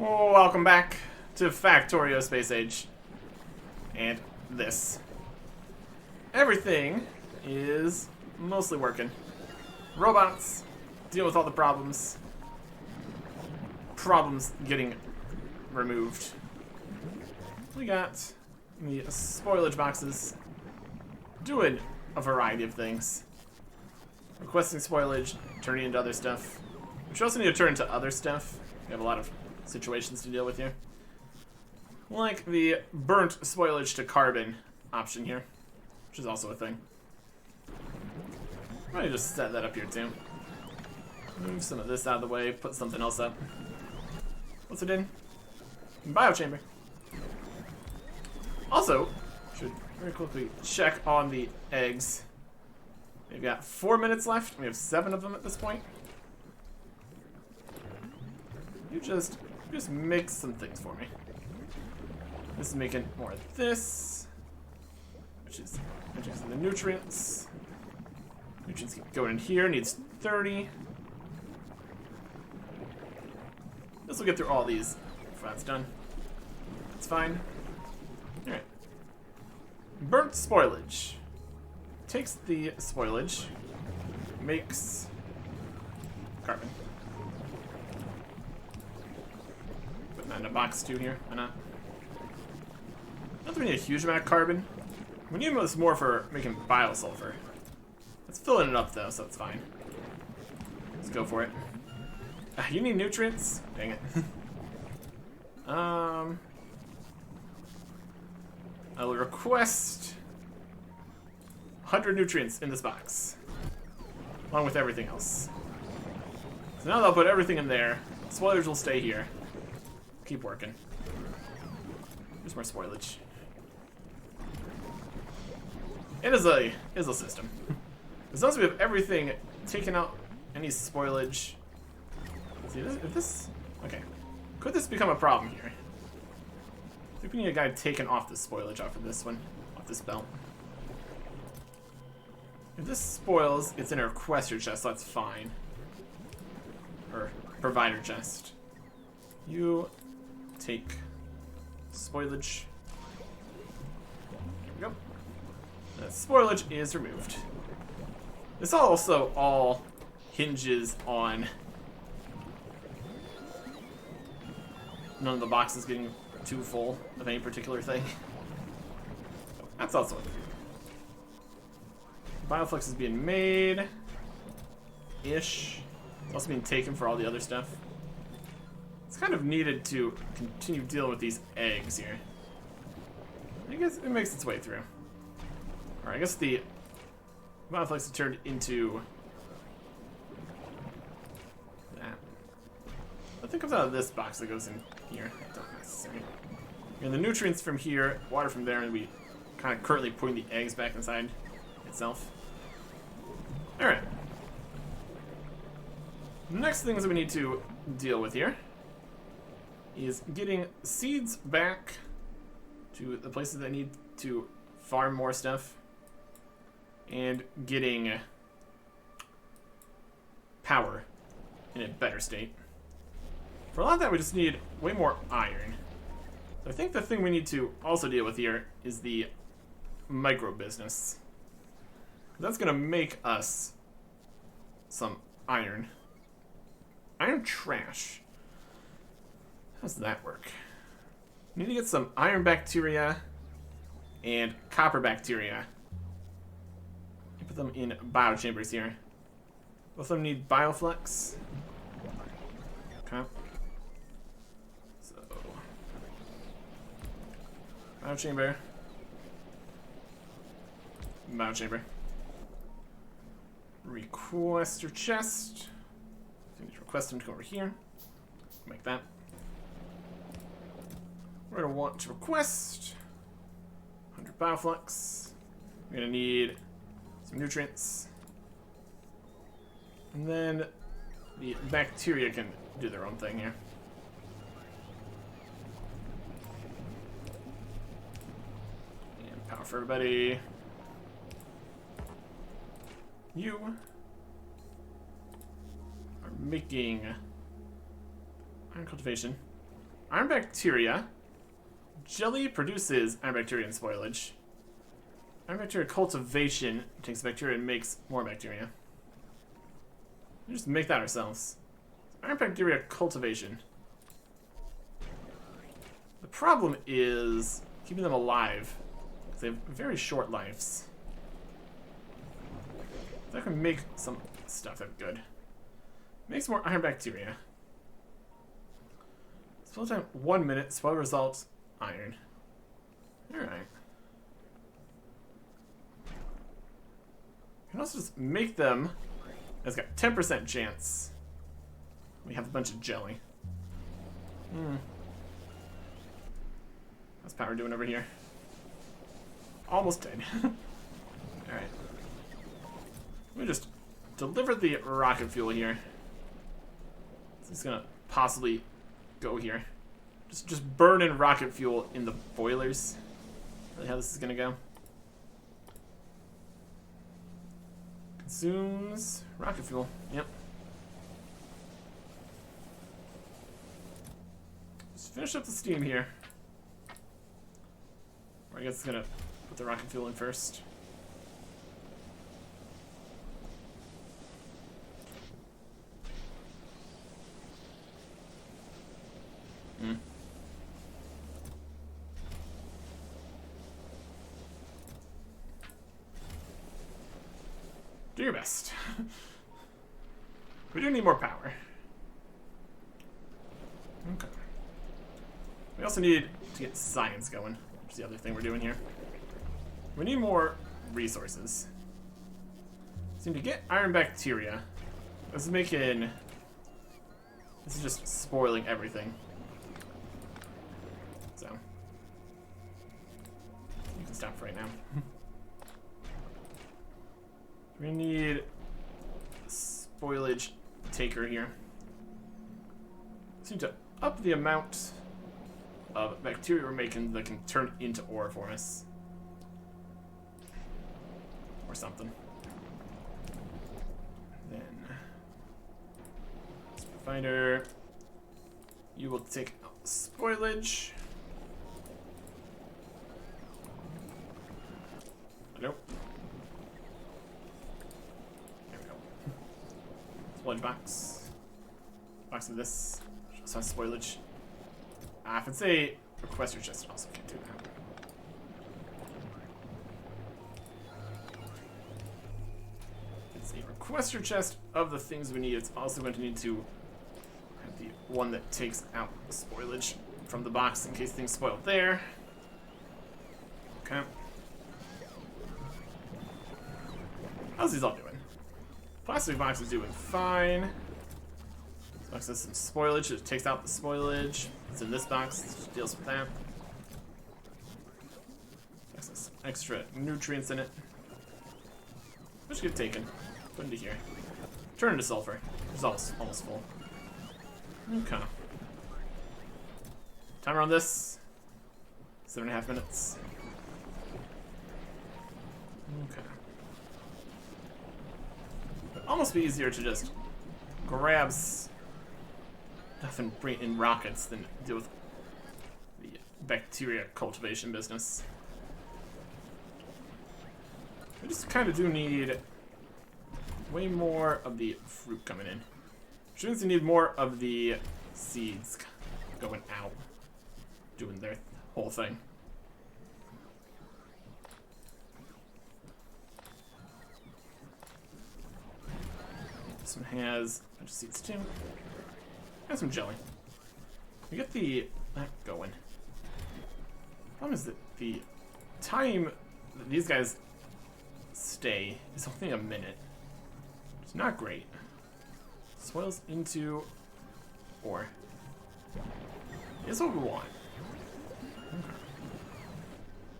Welcome back to Factorio Space Age. And this. Everything is mostly working. Robots deal with all the problems. Problems getting removed. We got the spoilage boxes doing a variety of things. Requesting spoilage, turning into other stuff. Which you also need to turn into other stuff. We have a lot of situations to deal with here. Like the burnt spoilage to carbon option here, which is also a thing. I'm gonna just set that up here too. Move some of this out of the way, put something else up. What's it in? Biochamber. Also, should very quickly check on the eggs. We've got 4 minutes left. We have 7 of them at this point. You just make some things for me. This is making more of this, which is injecting the nutrients. Nutrients keep going in here. Needs 30. This will get through all these before that's done. That's fine. All right. Burnt spoilage. Takes the spoilage, makes carbon. Put that in a box too here. Why not? Not that we need a huge amount of carbon. We need this more for making biosulfur. It's filling it up though, so it's fine. Let's go for it. You need nutrients? Dang it. I will request 100 nutrients in this box, along with everything else. So now that I'll put everything in there, spoilage will stay here. Keep working. There's more spoilage. It is a system. As long as we have everything taken out, any spoilage. See this? Okay. Could this become a problem here? I think we need a guy taking off the spoilage off of this one, off this belt. If this spoils, it's in a requester chest, so that's fine. Or provider chest. You take spoilage. There we go. The spoilage is removed. This also all hinges on none of the boxes getting too full of any particular thing. That's also it. Bioflux is being made. Ish. It's also being taken for all the other stuff. It's kind of needed to continue dealing with these eggs here. I guess it makes its way through. Alright, I guess the Bioflux is turned into that. Nothing comes out of this box that goes in here. That's not necessary. And the nutrients from here, water from there, and we kind of currently putting the eggs back inside itself. Alright. The next things that we need to deal with here is getting seeds back to the places that need to farm more stuff, and getting power in a better state. For a lot of that, we just need way more iron. So I think the thing we need to also deal with here is the micro business. That's gonna make us some iron. Iron trash. How does that work? We need to get some iron bacteria and copper bacteria. Put them in biochambers here. Both of them need bioflux. Okay. So biochamber. Biochamber. Request your chest. So we need to request them to go over here. Make that. We're gonna want to request 100 bioflux. We're gonna need some nutrients. And then the bacteria can do their own thing here. And power for everybody. You are making iron cultivation. Iron bacteria. Jelly produces iron bacteria and spoilage. Iron bacteria cultivation takes bacteria and makes more bacteria. We just make that ourselves. Iron bacteria cultivation. The problem is keeping them alive. They have very short lives. That can make some stuff that's good. Makes more iron bacteria. Spoil time 1 minute. Spoil results iron. Alright. You can also just make them. It's got 10% chance. We have a bunch of jelly. How's power doing over here? Almost dead. Alright. Let me just deliver the rocket fuel here. It's gonna possibly go here. Just burn in rocket fuel in the boilers. Really how this is gonna go. Consumes rocket fuel. Yep. Just finish up the steam here. Or I guess it's gonna put the rocket fuel in first. Do your best. We do need more power. Okay. We also need to get science going, which is the other thing we're doing here. We need more resources. So to get iron bacteria, this is just spoiling everything. So you can stop for right now. We need a spoilage taker here. Seem to up the amount of bacteria we're making that can turn into ore for us. Or something. Then fighter. You will take spoilage. Nope. Spoilage box. Box of this. Just has spoilage. If it's a requester chest, it also can't do that. It's a requester chest of the things we need. It's also going to need to have the one that takes out the spoilage from the box in case things spoil there. Okay. How's these all doing? Plastic box is doing fine. This box has some spoilage. It takes out the spoilage. It's in this box. It deals with that. Box has some extra nutrients in it. Which get taken. Put into here. Turn into sulfur. It's almost full. Okay. Timer on this. 7.5 minutes. Okay. It'd almost be easier to just grab stuff and bring in rockets than deal with the bacteria cultivation business. We just kind of do need way more of the fruit coming in. Which means we need more of the seeds going out, doing their whole thing. This one has a bunch of seeds too. And some jelly. We get that going. Problem is that the time that these guys stay is only a minute. It's not great. Swells into ore. Here's what we want. Okay.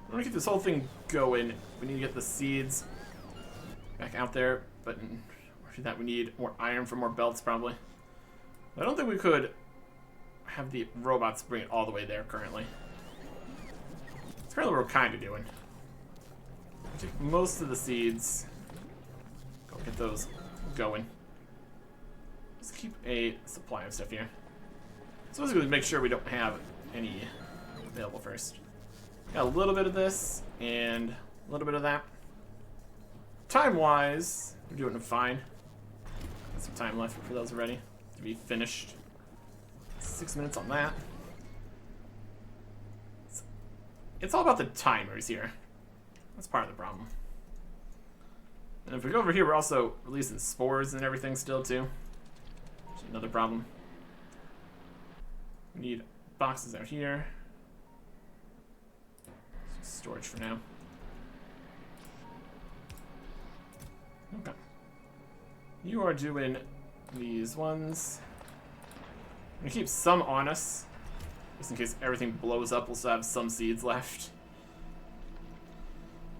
We want to keep this whole thing going. We need to get the seeds back out there, but for that we need more iron for more belts probably. I don't think we could have the robots bring it all the way there currently. It's currently what we're kind of doing. Take most of the seeds. Go get those going. Let's keep a supply of stuff here. So basically make sure we don't have any available first. Got a little bit of this and a little bit of that. Time-wise, we're doing fine. Got some time left for those ready to be finished. 6 minutes on that. It's all about the timers here. That's part of the problem. And if we go over here, we're also releasing spores and everything still too. Which is another problem. We need boxes out here. Storage for now. Okay. You are doing these ones. I'm gonna keep some on us, just in case everything blows up. We'll still have some seeds left.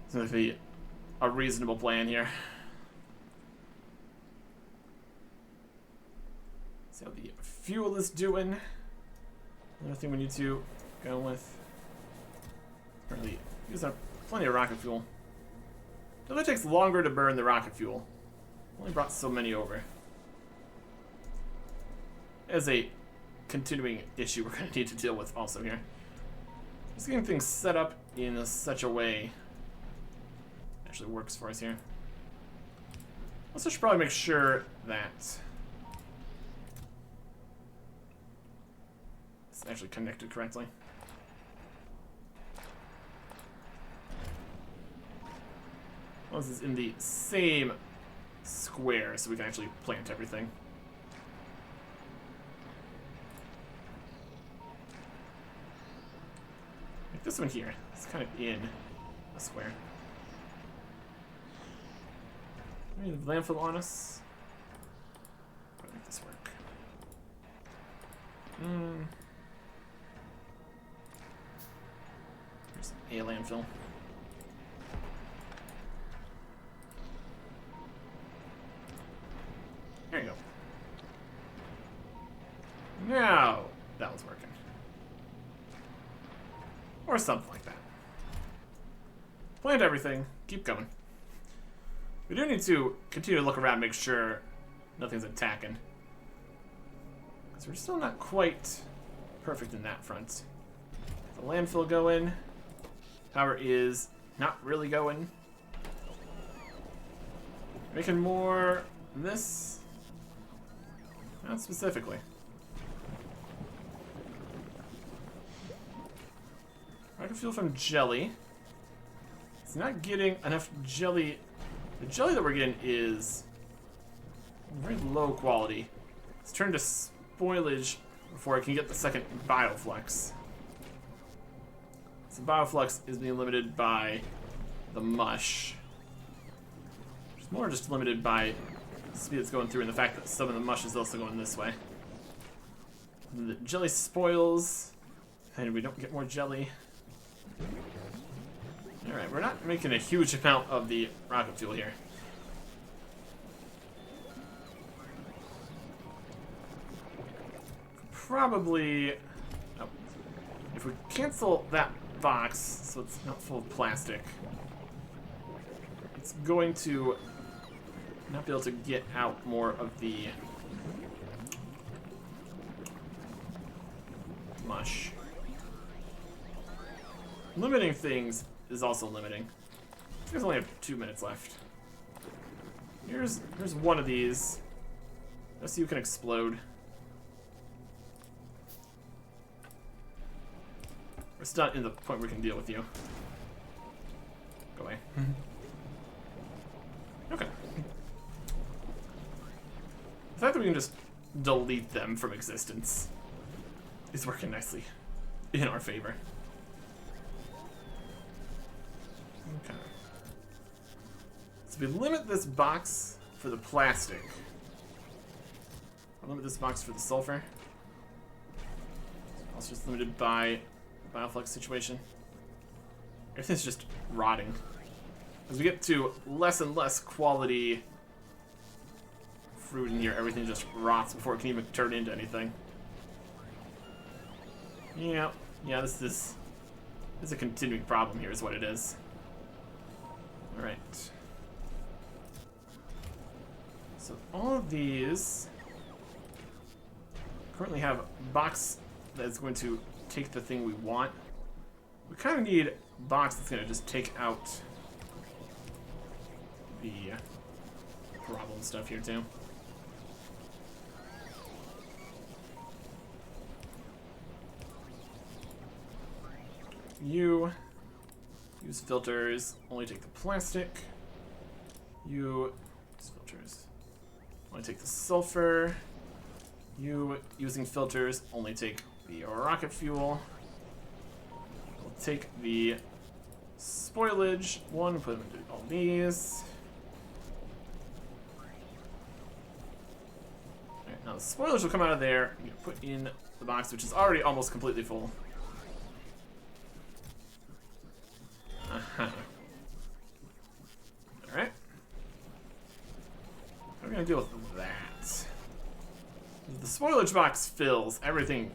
So that'd be a reasonable plan here. See how the fuel is doing. Another thing we need to go with. Apparently, use up plenty of rocket fuel. It only takes longer to burn the rocket fuel. Only brought so many over. As a continuing issue we're going to need to deal with also here. Just getting things set up in such a way that actually works for us here. Also should probably make sure that it's actually connected correctly. Well, this is in the same square, so we can actually plant everything. Like this one here, it's kind of in a square. We need the landfill on us. How do I make this work? There's a landfill. There you go. Now that was working. Or something like that. Plant everything. Keep going. We do need to continue to look around, make sure nothing's attacking. Because we're still not quite perfect in that front. The landfill going. Power is not really going. Making more this. Not specifically. Rocket fuel from jelly. It's not getting enough jelly. The jelly that we're getting is very low quality. It's turned to spoilage before I can get the second bioflux. So bioflux is being limited by the mush. It's more just limited by the speed it's going through and the fact that some of the mush is also going this way. And the jelly spoils, and we don't get more jelly. Alright, we're not making a huge amount of the rocket fuel here. Probably... Oh, if we cancel that box, so it's not full of plastic, it's going to not be able to get out more of the mush. Limiting things is also limiting. You guys only have 2 minutes left. Here's one of these. Just so you can explode. We're still not in the point where we can deal with you. Go away. Okay. The fact that we can just delete them from existence is working nicely in our favor. Okay. So we limit this box for the plastic. I'll limit this box for the sulfur. Also just limited by the bioflux situation. Everything's just rotting. As we get to less and less quality fruit in here, everything just rots before it can even turn into anything. Yeah, this is a continuing problem here is what it is. Alright. So all of these currently have box that's going to take the thing we want. We kind of need a box that's going to just take out the problem stuff here too. You use filters, only take the plastic. You use filters, only take the sulfur. You, using filters, only take the rocket fuel. We'll take the spoilage one, put them into all these. Alright, now the spoilage will come out of there. I'm gonna put in the box, which is already almost completely full. Alright. How are we gonna deal with that? The spoilage box fills, everything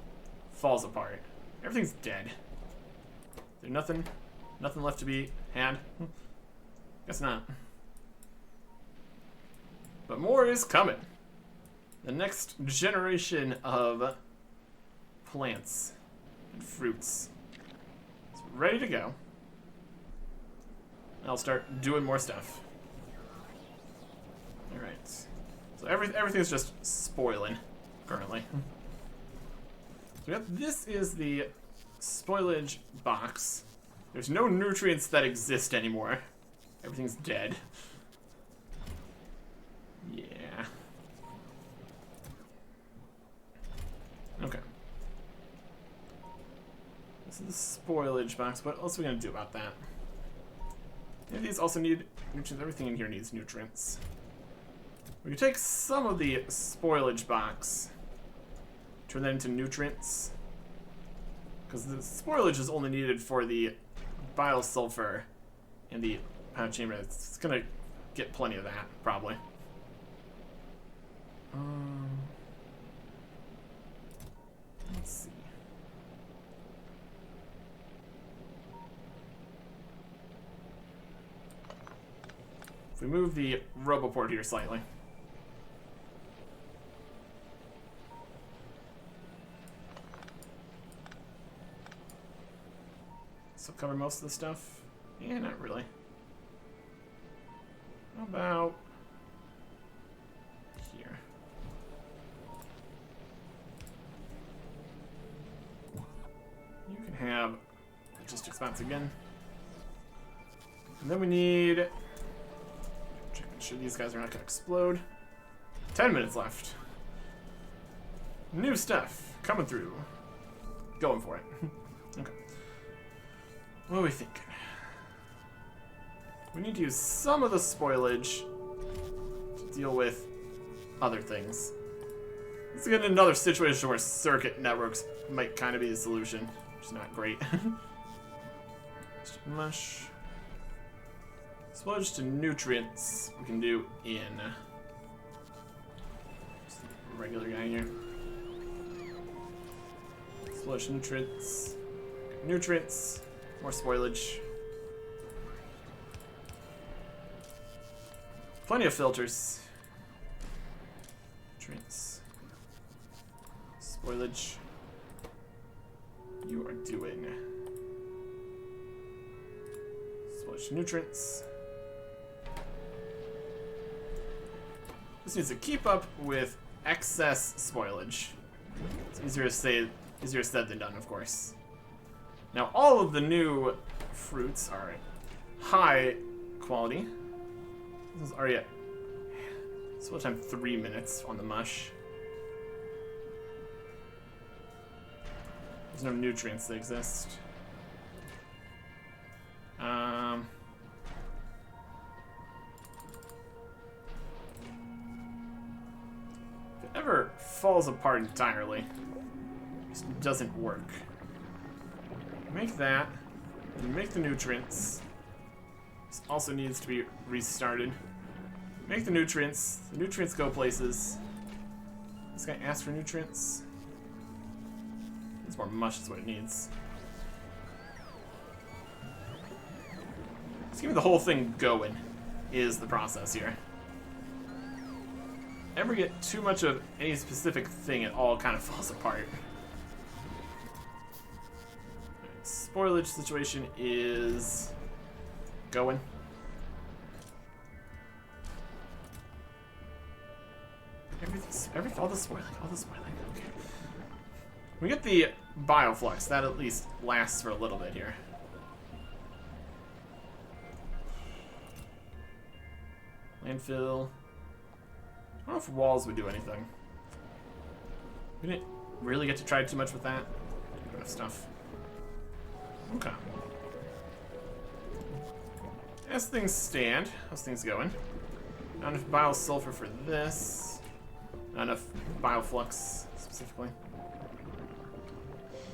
falls apart. Everything's dead. There's nothing left to be had? Guess not. But more is coming. The next generation of plants and fruits is ready to go. I'll start doing more stuff. Alright. So everything's just spoiling currently. So yep, this is the spoilage box. There's no nutrients that exist anymore. Everything's dead. Yeah. Okay. This is the spoilage box. What else are we gonna do about that? Yeah, these also need nutrients. Everything in here needs nutrients. We can take some of the spoilage box, turn that into nutrients, because the spoilage is only needed for the biosulfur and the pound chamber. It's gonna get plenty of that, probably. Let's see. If we move the Roboport here slightly. So cover most of the stuff? Yeah, not really. How about here? You can have logistics bots again. And then we need... Make sure these guys are not going to explode. 10 minutes left. New stuff coming through. Going for it. Okay. What are we thinking? We need to use some of the spoilage to deal with other things. Let's get in another situation where circuit networks might kind of be the solution, which is not great. Just mush. Spoilage to nutrients we can do in just a regular guy here. Spoilage to nutrients. Nutrients. More spoilage. Plenty of filters. Nutrients. Spoilage. You are doing spoilage to nutrients. This needs to keep up with excess spoilage. It's easier said than done, of course. Now, all of the new fruits are high quality. This is already at spoil time 3 minutes on the mush. There's no nutrients that exist. If it ever falls apart entirely, it just doesn't work. Make that, and make the nutrients. This also needs to be restarted. Make the nutrients go places. This guy asked for nutrients. Needs more mush is what it needs. Just keeping the whole thing going is the process here. Ever get too much of any specific thing, it all kind of falls apart. spoilage situation is going. All the spoiling. Okay. We get the bioflux. That at least lasts for a little bit here. Landfill. I don't know if walls would do anything. We didn't really get to try too much with that. Enough stuff. Okay. As things stand, how's things going? Not enough biosulfur for this. Not enough bioflux specifically.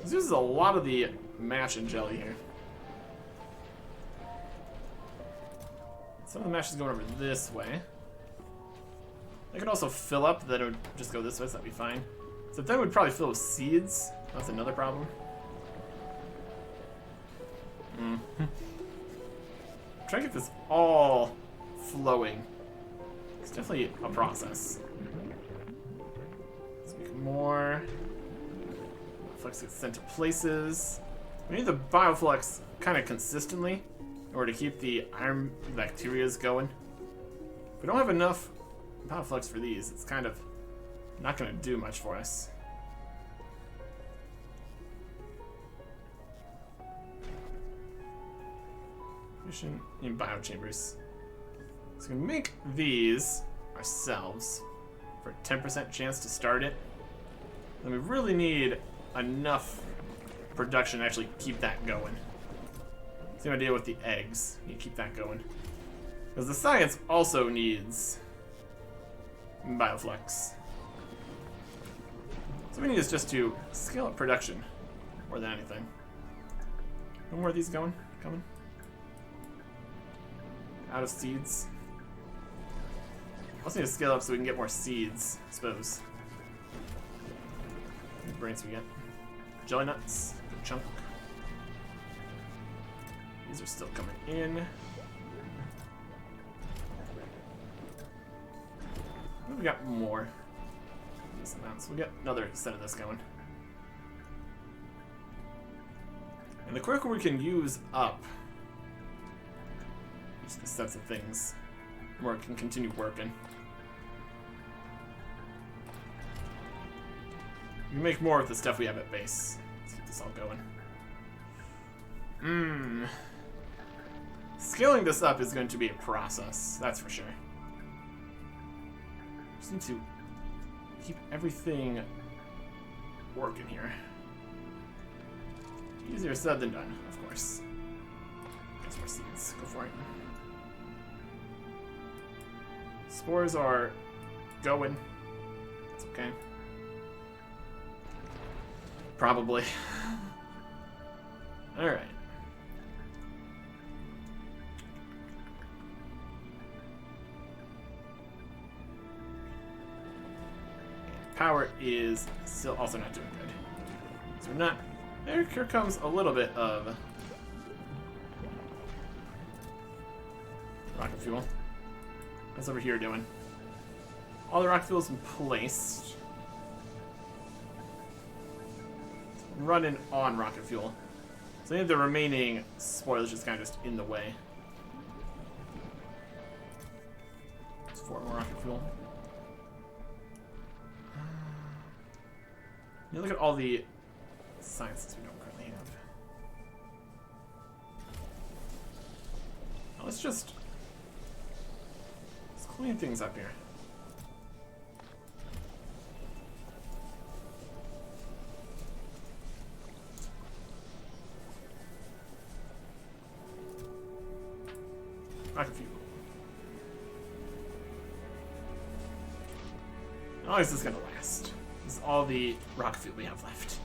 This uses a lot of the mash and jelly here. Some of the mash is going over this way. I could also fill up, then it would just go this way, so that'd be fine. So then we'd probably fill with seeds. That's another problem. Try to get this all flowing. It's definitely a process. Let's make more. Flux gets sent to places. We need the bioflux kind of consistently in order to keep the iron bacterias going. If we don't have enough bioflux for these, it's kind of not going to do much for us. Fusion in biochambers. So we can make these ourselves for a 10% chance to start it. Then we really need enough production to actually keep that going. Same idea with the eggs. You keep that going. Because the science also needs bioflux. So we need is just to scale up production more than anything. No more of these coming? Out of seeds. Also need to scale up so we can get more seeds, I suppose. How many brains we get? Jelly nuts, good chunk. These are still coming in. We got more. Decent amounts. We'll get another set of this going. And the quicker we can use up just the sets of things, the more it can continue working. We make more with the stuff we have at base. Let's get this all going. Scaling this up is going to be a process, that's for sure. Just need to keep everything working here. Easier said than done, of course. Get more seeds. Go for it. Spores are going. It's okay. Probably. Alright. Power is still also not doing good. So we're not... Here comes a little bit of rocket fuel. What's over here doing? All the rocket fuel's been placed. Running on rocket fuel. So I think the remaining spoilage is kind of just in the way. It's 4 more rocket fuel. You look at all the sciences we don't currently have. Now let's clean things up here. Rocket fuel. How long is this gonna last? This is all the rocket fuel we have left.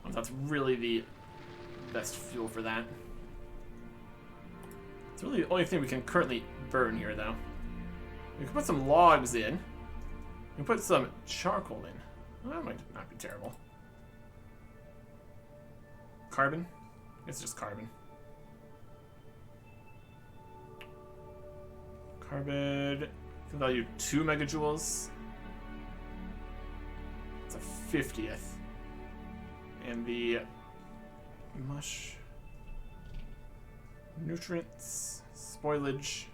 Well, that's really the best fuel for that. It's really the only thing we can currently burn here, though. We can put some logs in. We can put some charcoal in. Well, that might not be terrible. Carbon? It's just carbon. Carbon, value 2 megajoules. 50th. And the mush, nutrients, spoilage,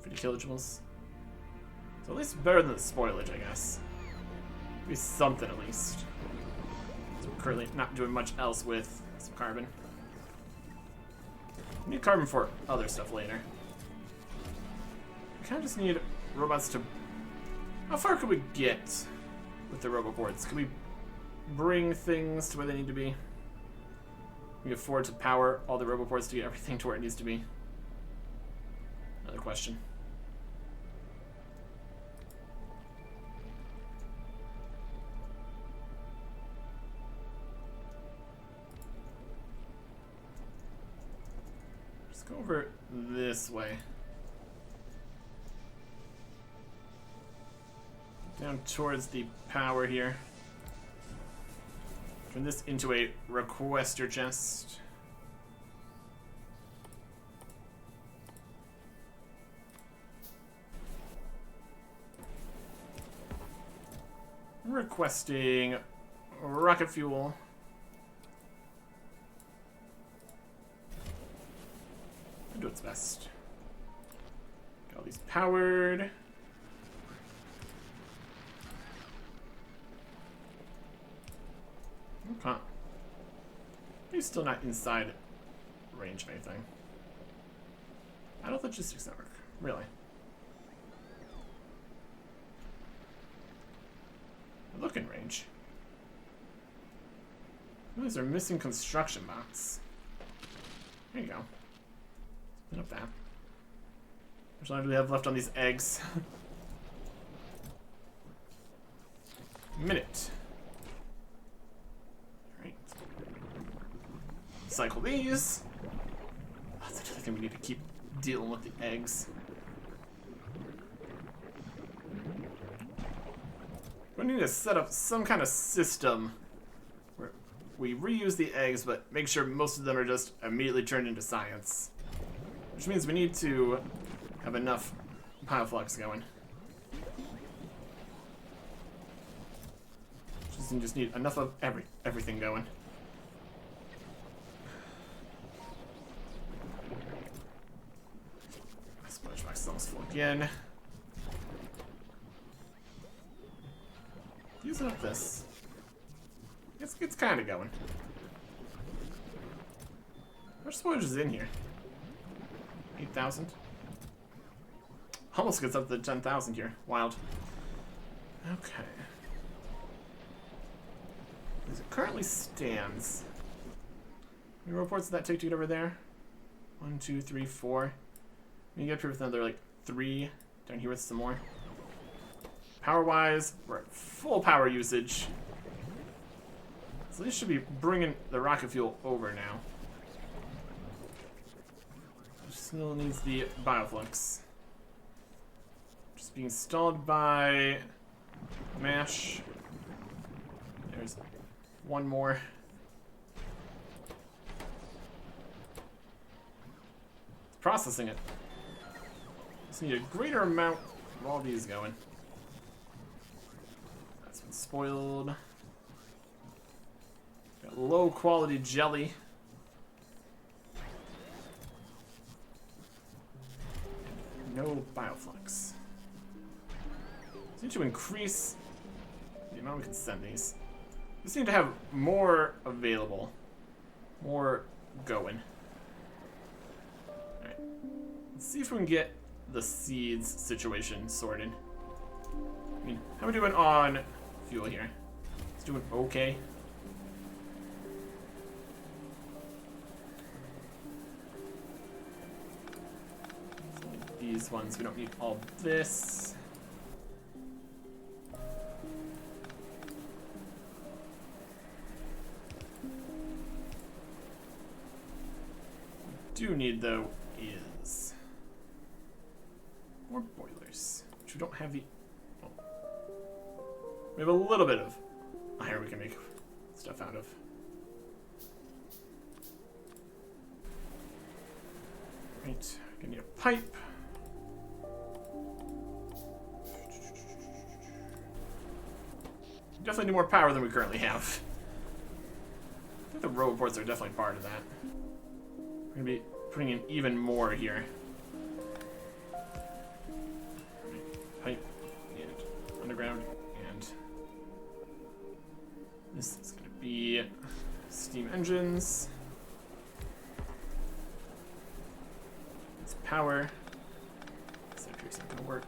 50 kilojoules. So at least better than the spoilage, I guess. Maybe something at least. So we're currently not doing much else with some carbon. We need carbon for other stuff later. We kind of just need robots to... How far could we get with the roboboards? Can we bring things to where they need to be? Can we afford to power all the roboboards to get everything to where it needs to be? Another question. Go over this way. Down towards the power here. Turn this into a requester chest. Requesting rocket fuel. Do its best. Got all these powered. Okay. He's still not inside range of anything. Adult logistics network. Really? Look in range. These are missing construction bots. There you go. Spin up that. How much longer do we have left on these eggs? Minute. Alright. Cycle these. That's another thing we need to keep dealing with the eggs. We need to set up some kind of system where we reuse the eggs, but make sure most of them are just immediately turned into science. Which means we need to have enough bioflux going. Just need enough of everything going. My sponge box is almost full again. Using up this. It's kind of going. How much sponge is in here? 8,000? Almost gets up to 10,000 here. Wild. Okay. As it currently stands, how many reports did that take to get over there? 1, 2, 3, 4. We get up here with another like 3. Down here with some more. Power-wise, we're at full power usage. So this should be bringing the rocket fuel over now. Still needs the bioflux. Just being stalled by MASH. There's one more. It's processing it. Just need a greater amount of all these going. That's been spoiled. Got low quality jelly. No bioflux. So need to increase the amount we can send these. We just need to have more available. More going. Alright. Let's see if we can get the seeds situation sorted. I mean, how are we doing on fuel here? It's doing okay. These ones, we don't need all this. We do need, though, is more boilers, which we don't have the... Oh. We have a little bit of iron we can make stuff out of. Right, gonna need a pipe. definitely need more power than we currently have. I think the roboports are definitely part of that. We're gonna be putting in even more here. Pipe and underground, and this is gonna be steam engines. It's power. This up here is not gonna work.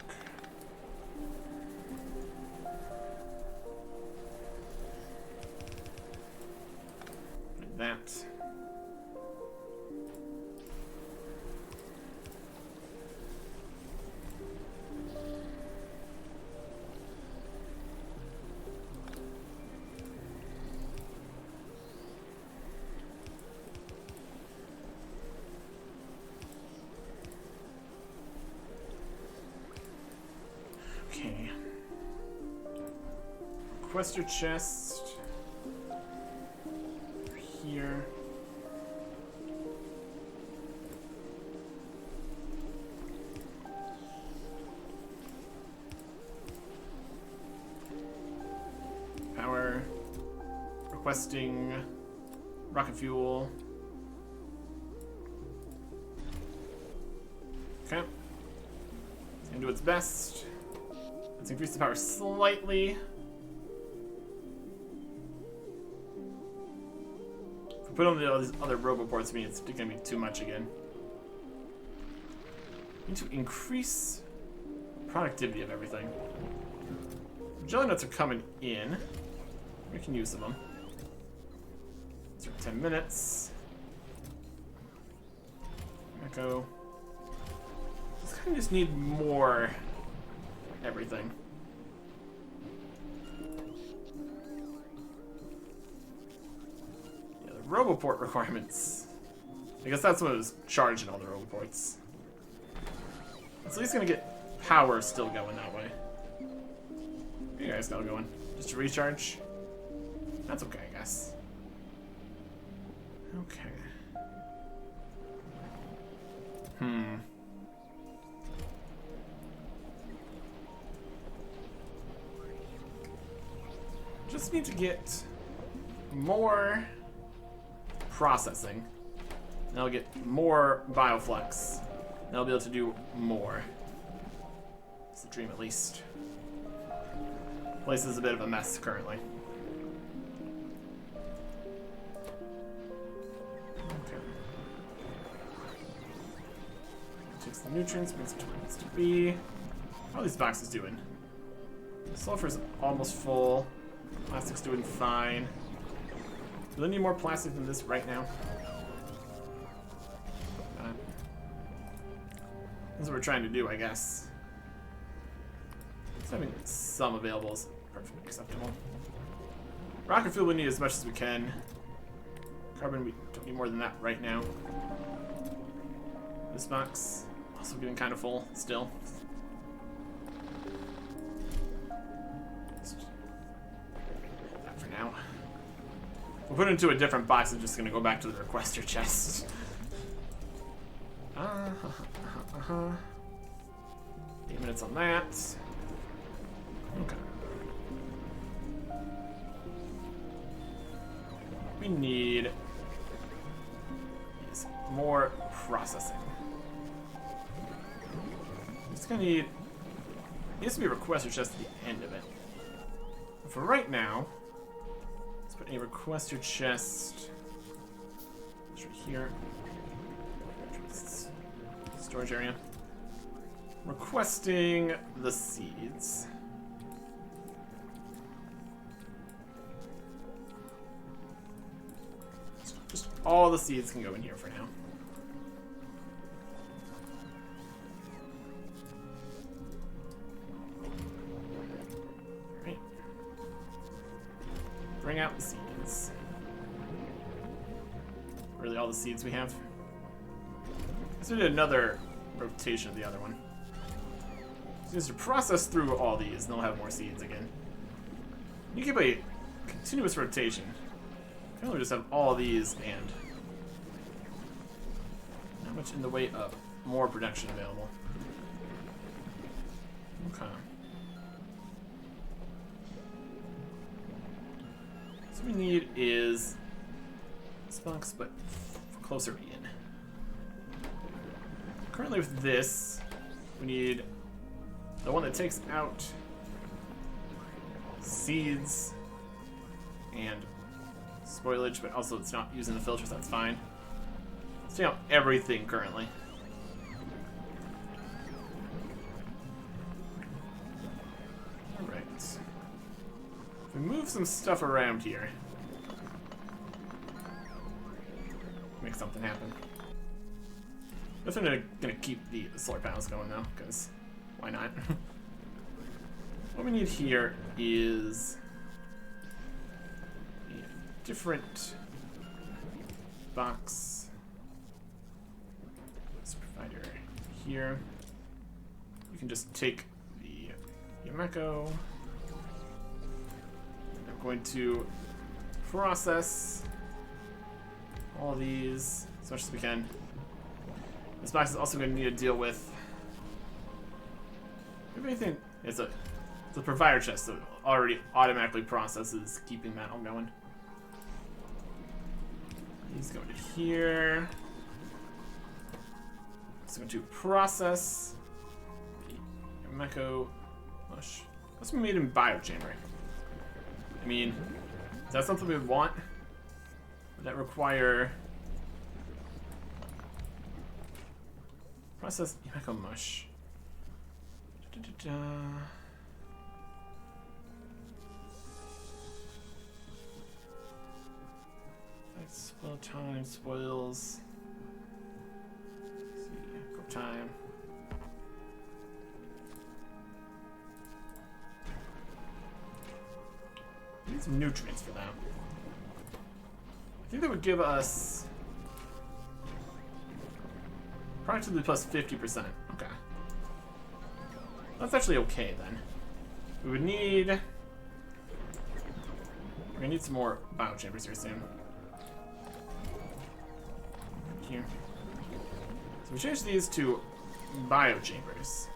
Like that. Okay. Requester chest. Here. Power. Requesting rocket fuel. Okay. It's gonna do its best. Let's increase the power slightly. If we put on all these other roboports, I mean, it's gonna be too much again. We need to increase productivity of everything. Jelly nuts are coming in. We can use some of them. These are 10 minutes. Echo. Just kind of just need more everything. Yeah, the roboport requirements. I guess that's what was charging all the roboports. It's at least gonna get power still going that way. You guys got going. Just to recharge. That's okay, I guess. Okay. Just need to get more processing. And I'll get more bioflux. And I'll be able to do more. It's the dream, at least. Place is a bit of a mess currently. Okay. Takes the nutrients, brings it to where it needs to be. How are these boxes doing? Sulfur's almost full. Plastic's doing fine. Do they need more plastic than this right now? That's what we're trying to do, I guess. Just having some available is perfectly acceptable. Rocket fuel we need as much as we can. Carbon we don't need more than that right now. This box also getting kind of full still. That for now. We'll put it into a different box. I'm just gonna go back to the requester chest. 8 minutes on that. Okay. We need more processing. It's gonna need. It needs to be a requester chest at the end of it. But for right now, let's put a requester chest. It's right here. Storage area. Requesting the seeds. Just all the seeds can go in here for now. Alright. Bring out the seeds. Really all the seeds we have. So we did another rotation of the other one. So just to process through all these, and they'll have more seeds again. You keep a continuous rotation. You can only just have all these and not much in the way of more production available. Okay. So what we need is this box, but closer in. Currently with this, we need the one that takes out seeds and spoilage, but also it's not using the filters, that's fine. Let's take out everything currently. Alright. If we move some stuff around here, make something happen. Definitely gonna keep the solar panels going though, because why not? What we need here is a different box. This provider here. We can just take the Yameko. I'm going to process all these as much as we can. This box is also going to need to deal with. If anything, it's a provider chest, so it already automatically processes, keeping that all going. These go to here. It's going to process the Yameko mush. That's made in biochamber. I mean, is that something we would want? Would that require process Yameko mush? Spoil time, spoils. Let's see, go time. Need some nutrients for that. I think that would give us approximately plus 50%. Okay. That's actually okay then. We would need. We're gonna need some more biochambers here soon. Here. So we change these to biochambers.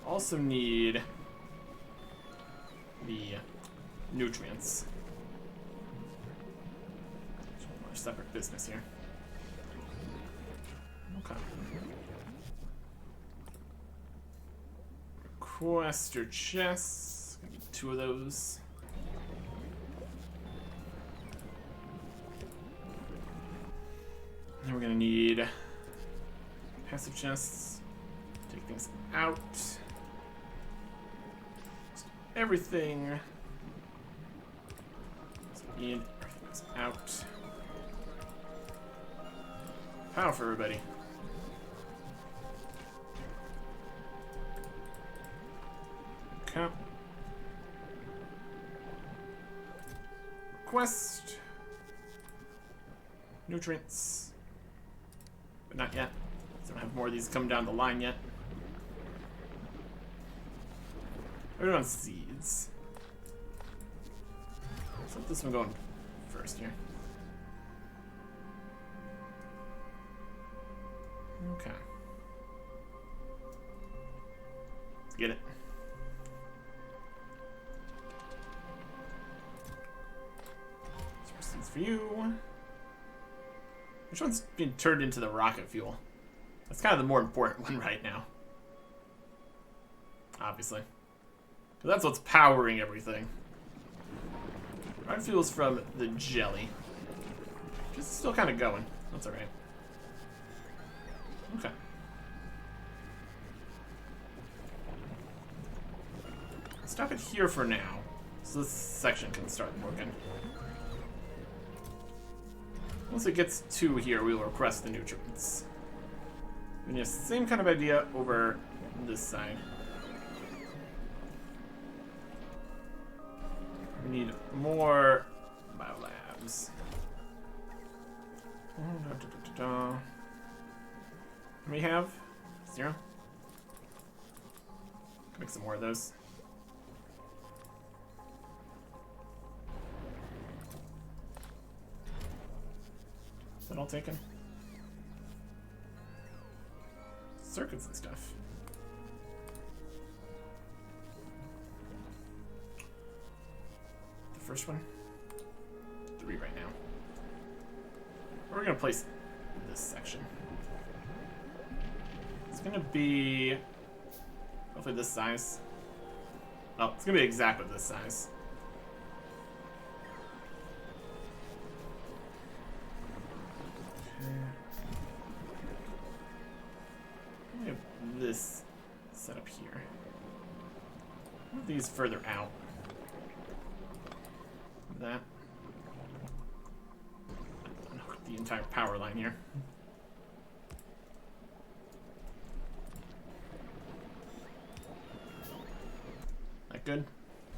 Also need the nutrients. Our separate business here. Okay. Request your chests. Gonna be 2 of those. And then we're gonna need passive chests. Take things out. Everything is in, everything's out. Power for everybody. Okay. Request nutrients, but not yet. So I don't have more of these come down the line yet. We're on seeds. Let's let this one go first here. Okay. Let's get it. Seeds for you. Which one's being turned into the rocket fuel? That's kind of the more important one right now. Obviously. But that's what's powering everything. Rocket fuel's from the jelly. Just still kind of going. That's alright. Okay. Stop it here for now, so this section can start working. Once it gets to here, we will request the nutrients. And yes, same kind of idea over this side. We need more biolabs. How many we have? 0. Make some more of those. Is that all taken? Circuits and stuff. first one? 3 right now. We're gonna place this section. It's gonna be hopefully this size. Oh, it's gonna be exactly this size. Okay. We have this set up here. Move these further out. That. Unhook the entire power line here. That good?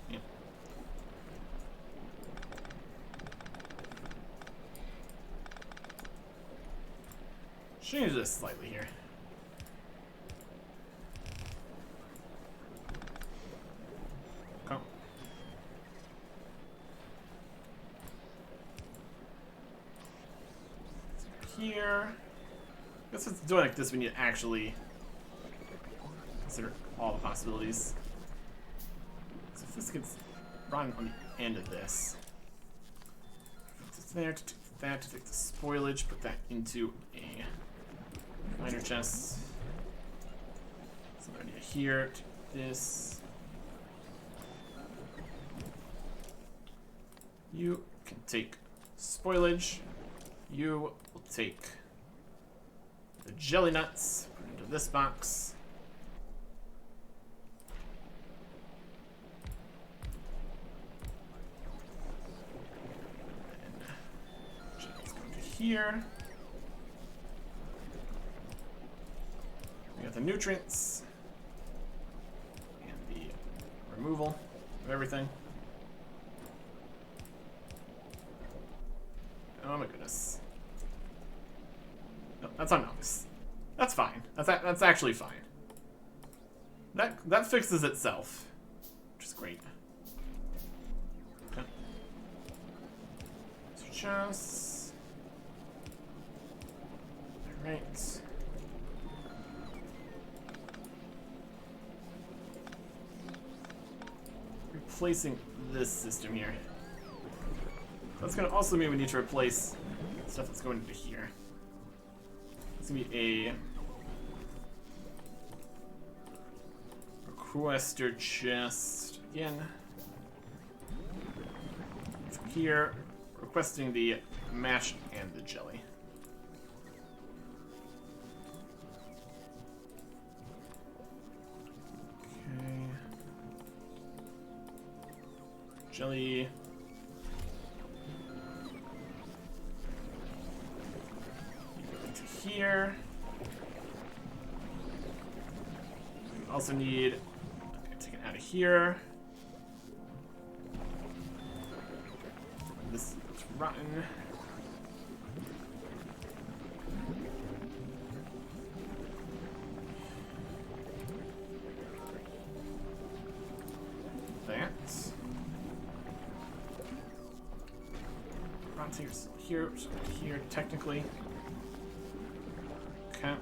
Yeah. Change this slightly here. Come. Here. I guess it's doing like this when you actually consider all the possibilities. So if this gets run on the end of this, it's there to take that, to take the spoilage, put that into a miner chest. So I need here, take this. You can take spoilage. You will take the jelly nuts, put it into this box. And jelly's going to here. We got the nutrients and the removal of everything. Oh my goodness. No, that's unobvious. That's fine. That's actually fine. That fixes itself, which is great. Okay. So just all right. Replacing this system here. That's gonna also mean we need to replace stuff that's going into here. It's gonna be a requester chest again. From here, requesting the mash and the jelly. Okay. Jelly. Here. We also need take it out of here. This is rotten. That. Rotten is here, so here technically. Okay.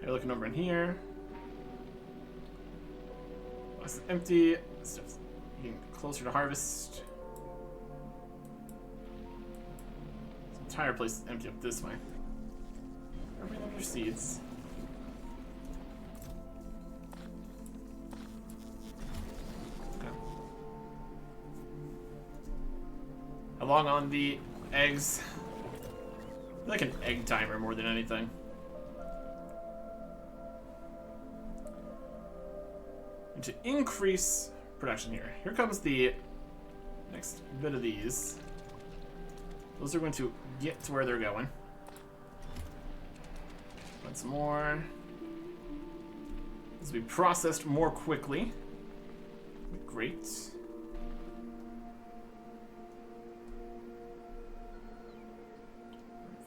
Hey, look a number in here. It's empty. Stuff's getting closer to harvest. This entire place is empty up this way. Everything under seeds. Okay. How long on the eggs? Like an egg timer more than anything. And to increase production here comes the next bit of these. Those are going to get to where they're going. Once more. This will be processed more quickly. Great.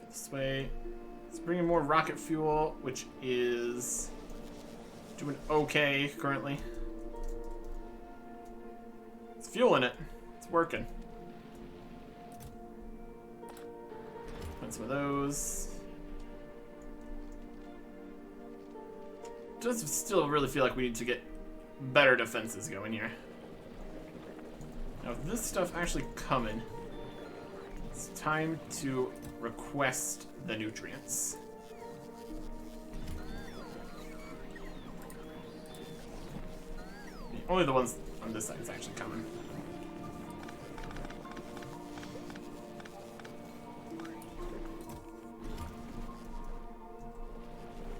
This way. Let's bring in more rocket fuel, which is doing okay currently. It's fuel in it. It's working. Put some of those. Does still really feel like we need to get better defenses going here. Now, with this stuff actually coming, it's time to request the nutrients. Only the ones on this side is actually coming.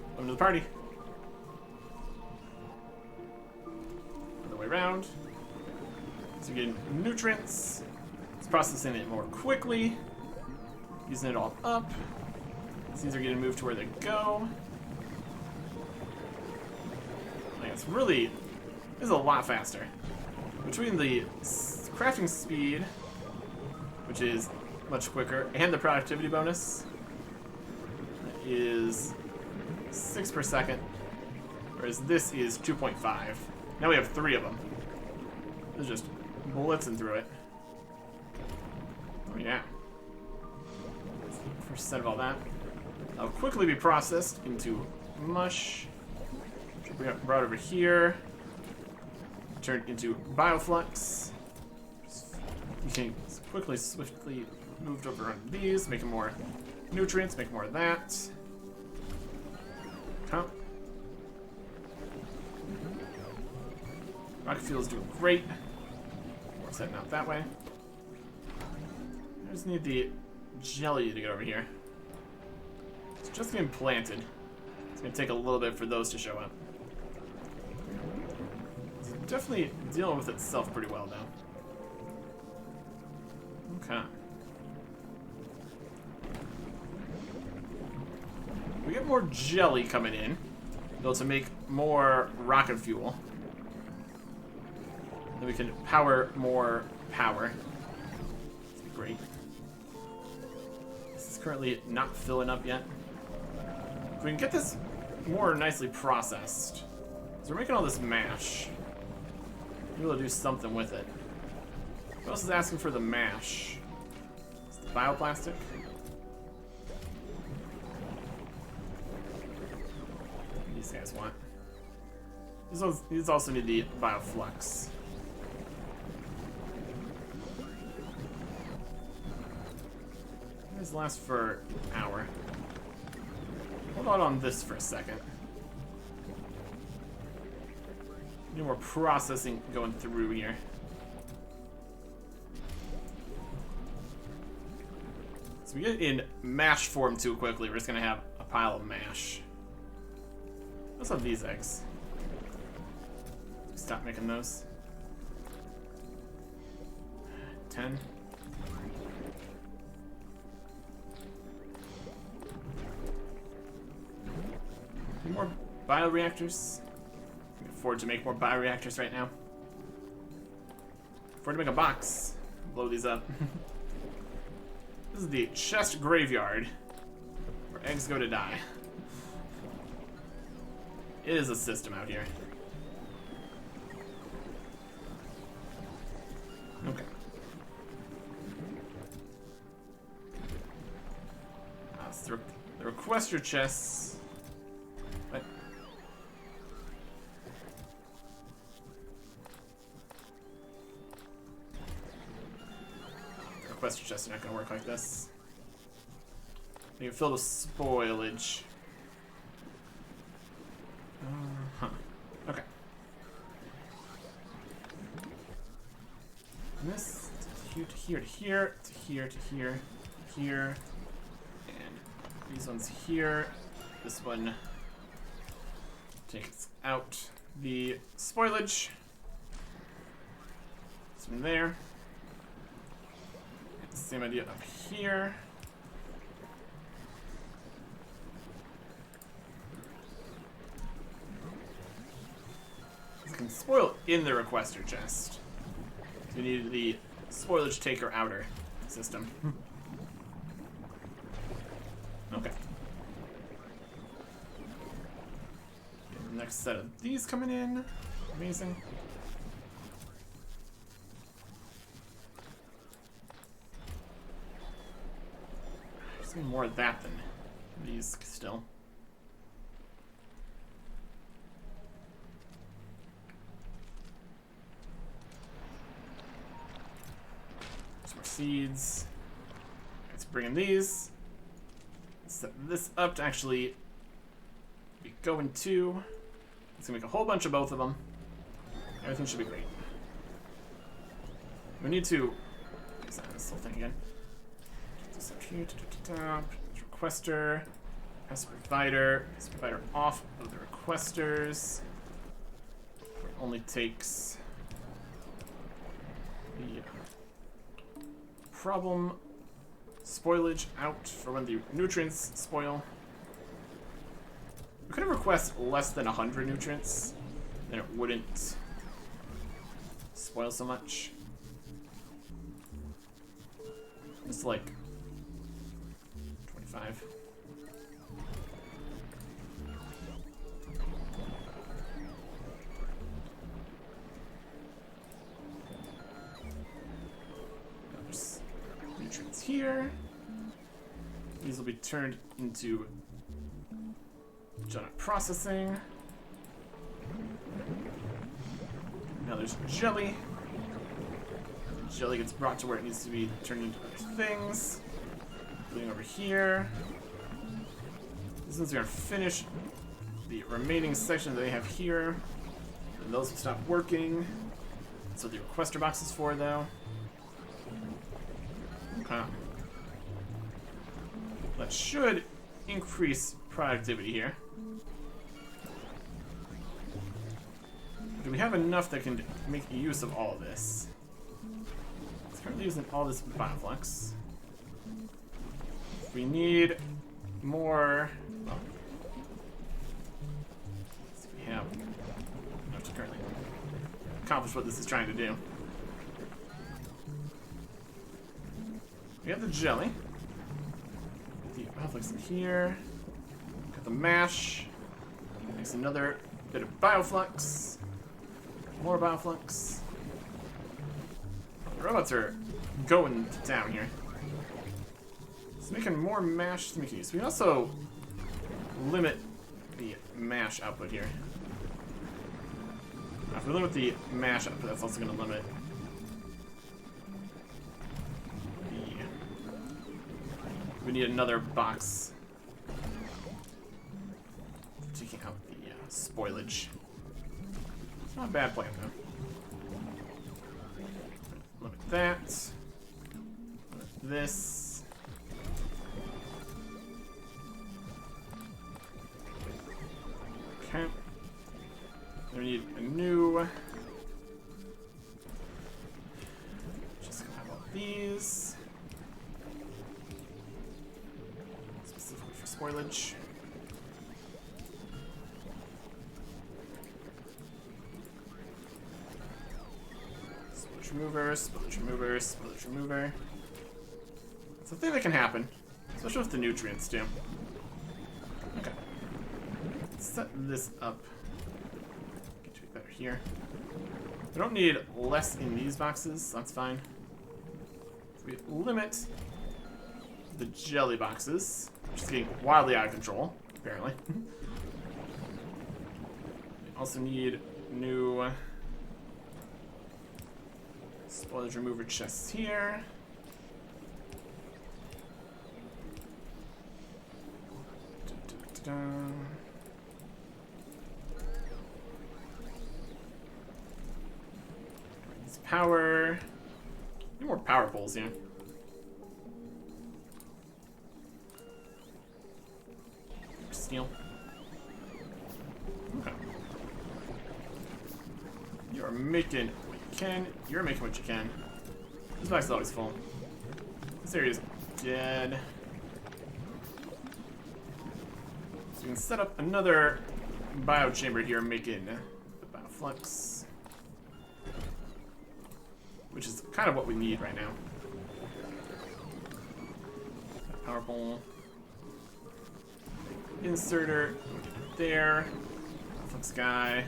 Welcome to the party. Other way around. So you're getting nutrients. It's processing it more quickly. Using it all up. These are getting moved to where they go. Like, it's really, this is a lot faster. Between the crafting speed, which is much quicker, and the productivity bonus, is 6 per second, whereas this is 2.5. Now we have 3 of them. It's just blitzing through it. Oh yeah. First set of all that. That'll quickly be processed into mush. Brought over here. Turned into bioflux. You can quickly, swiftly move over on these, making more nutrients, make more of that. Huh. Rocket fuel is doing great. More setting out that way. I just need the jelly to get over here. It's just getting planted. It's gonna take a little bit for those to show up. It's definitely dealing with itself pretty well now. Okay. We get more jelly coming in, though, to make more rocket fuel. Then we can power more power. That's great. This is currently not filling up yet. If we can get this more nicely processed, so we're making all this mash. We'll be able to do something with it. What else is asking for the mash? It's the bioplastic. These guys want. These also need the bioflux. These last for an hour. Hold on this for a second. Need more processing going through here. So we get in mash form too quickly, we're just gonna have a pile of mash. Let's have these eggs. Stop making those. 10. Any more bioreactors? I can afford to make more bioreactors right now. Afford to make a box. Blow these up. This is the chest graveyard, where eggs go to die. It is a system out here. Okay. Let's the requester chests. What? The requester chests are not going to work like this. You can fill with spoilage. Okay. And this to here to here to here to here, here, and these ones here. This one takes out the spoilage. This one there. Same idea up here. Can spoil in the requester chest. We need the spoilage taker outer system. Okay. The next set of these coming in. Amazing. Just need more of that than these still. seeds. Let's bring in these. Set this up to actually be going to. It's gonna make a whole bunch of both of them. Everything should be great. We need to design this whole thing again. Get this up here. Requester. Has provider. Has provider off of the requesters. It only takes the problem spoilage out for when the nutrients spoil. We could have request less than 100 nutrients, then it wouldn't spoil so much. It's like 25. There's nutrients here. These will be turned into giant processing. Now there's jelly. Jelly gets brought to where it needs to be turned into other things. Moving over here. This one's gonna finish the remaining section that they have here. And those will stop working. That's what the requester box is for, though. Okay. That should increase productivity here. Do we have enough that can make use of all of this? It's currently using all this bioflux. We need more. Well, let's see if we have enough to currently accomplish what this is trying to do. We have the jelly. The bioflux in here. Got the mash. Makes another bit of bioflux. More bioflux. The robots are going to town here. It's making more mash to make use. We can also limit the mash output here. Now, if we limit the mash output, that's also going to limit the... We need another box taking out the spoilage. It's not a bad plan, though. Limit that. Limit this. Okay. We need a new. Just gonna have all these. Specifically for spoilage. Spoilage remover, spoilage remover, spoilage remover. It's a thing that can happen, especially with the nutrients too. Okay. Set this up. Get to be better here. We don't need less in these boxes, so that's fine. So we limit the jelly boxes, which is getting wildly out of control, apparently. We also need new spoilage remover chests here. Da-da-da-da. Power. Need more power poles here. Steel. Okay. You're making what you can. You're making what you can. This box is always full. This area is dead. So we can set up another bio chamber here, making the bioflux. Which is kind of what we need right now. Power pole. Inserter. There. Bioflux guy.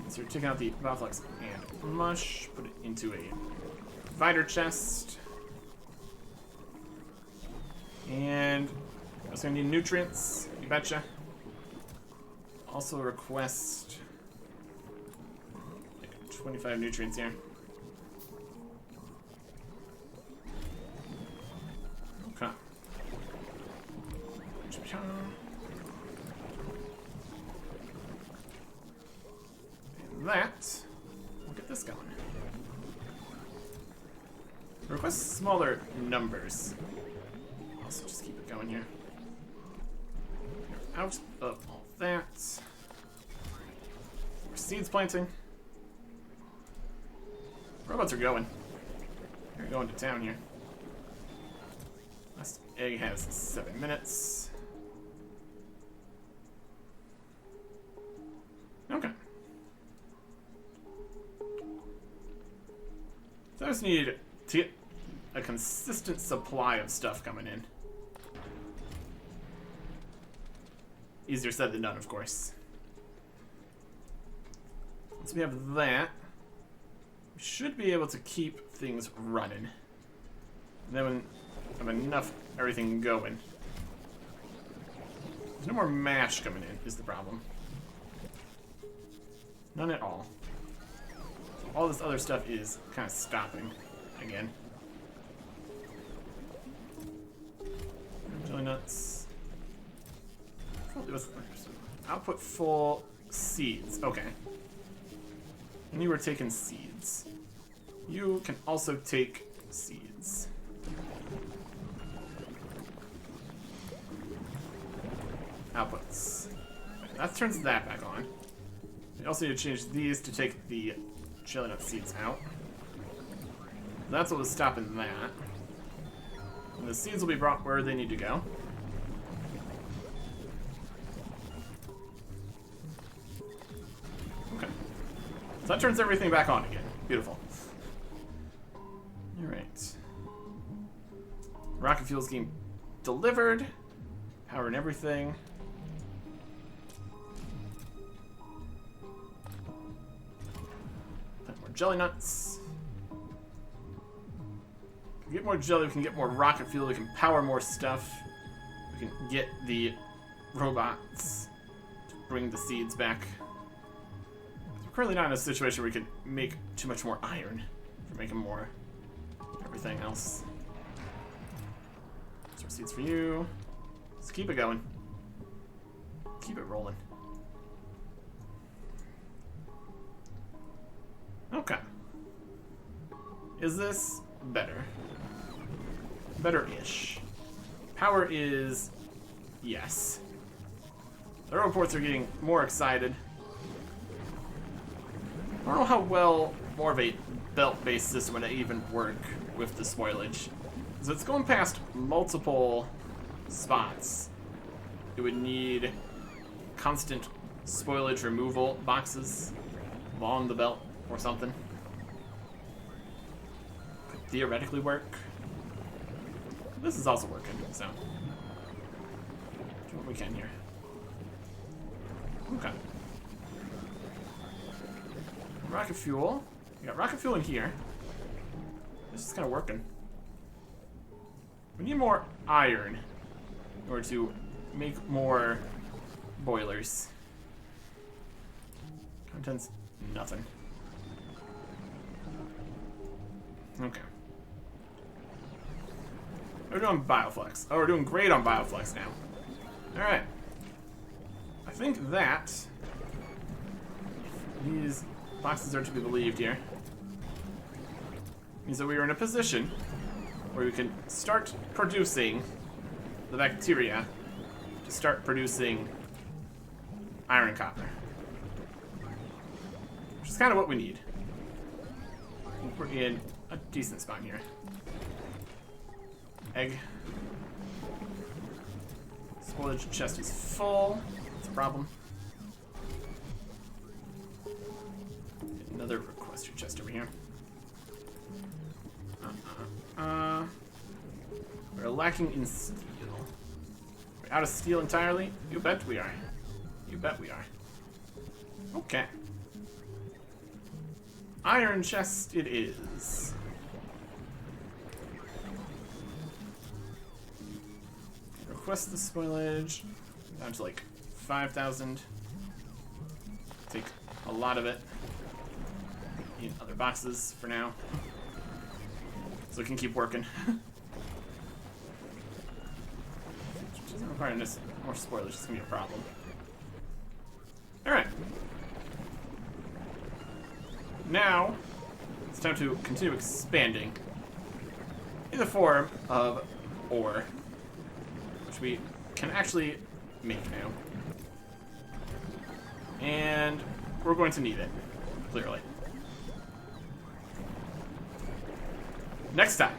So we're taking out the bioflux and mush. Put it into a provider chest. And we're also gonna need nutrients. You betcha. Also request 25 nutrients here. that, we'll get this going. Request smaller numbers. Also, just keep it going here. Out of all that. More seeds planting. Robots are going. They're going to town here. Last egg has 7 minutes. Okay. So I just need to get a consistent supply of stuff coming in. Easier said than done, of course. Once we have that, we should be able to keep things running. And then when I have enough everything going. There's no more mash coming in, is the problem. None at all. All this other stuff is kind of stopping again. Jelly nuts. Output full seeds. Okay. And you were taking seeds. You can also take seeds. Outputs. That turns that back on. We also need to change these to take the jelly nut seeds out. That's what was stopping that. And the seeds will be brought where they need to go. Okay. So that turns everything back on again. Beautiful. Alright. Rocket fuel's getting delivered. Power and everything. Plant more jelly nuts. We get more jelly, we can get more rocket fuel, we can power more stuff. We can get the robots to bring the seeds back. We're currently not in a situation where we can make too much more iron for making more everything else. Some seeds for you. Let's keep it going. Keep it rolling. Okay. Is this better? Better-ish. Power is yes. The reports are getting more excited. I don't know how well more of a belt-based system would even work with the spoilage. So it's going past multiple spots. It would need constant spoilage removal boxes along the belt or something. Could theoretically work. This is also working, so do what we can here. Okay. Rocket fuel. We got rocket fuel in here. This is kind of working. We need more iron in order to make more boilers. Contents, nothing. Okay. We're doing Bioflex. Oh, we're doing great on Bioflex now. Alright. I think that these boxes are to be believed here. Means that we are in a position where we can start producing the bacteria to start producing iron and copper. Which is kind of what we need. I think we're in a decent spot here. Egg. Spoilage chest is full. That's a problem. Another requester chest over here. We're lacking in steel. We're out of steel entirely? You bet we are. You bet we are. Okay. Iron chest it is. Request the spoilage. Down to like 5,000. Take a lot of it. In other boxes for now. So we can keep working. Doesn't require more spoilage, it's gonna be a problem. Alright. Now, it's time to continue expanding in the form of ore, which we can actually make now. And we're going to need it, clearly. Next time,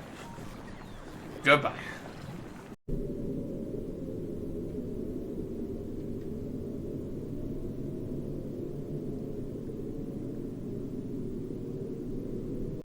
goodbye.